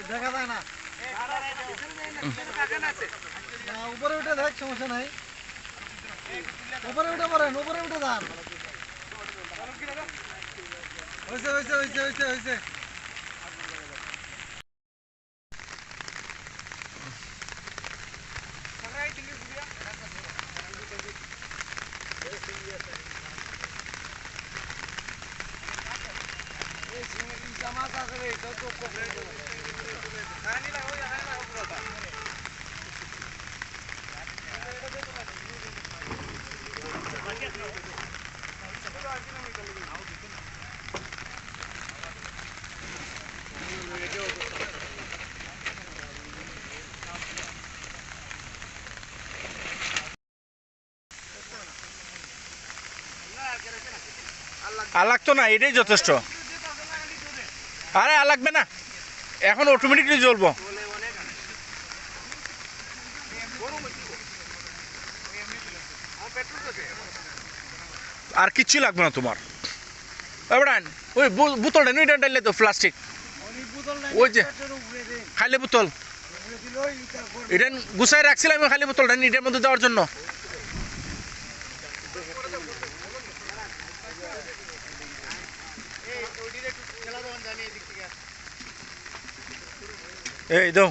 দেখা যায় না, উপরে উঠে দেখ, সমস্যা নাই। উপরে উঠে পড়েন, উপরে উঠে যান। হয়েছে হয়েছে হয়েছে হয়েছে হয়েছে। আর লাগতো না, এটাই যথেষ্ট। আরে আর লাগবে না, এখন অটোমেটিকলি জ্বলবো। আর কিচ্ছু লাগবে না তোমার। ওই বোতলটা নিয়ে ডাইলে তো প্লাস্টিক, ওই যে খালি বোতল, এটা গুছাই রাখছিলাম আমি, খালি বোতলটা এটার মধ্যে দেওয়ার জন্য। এই দাও।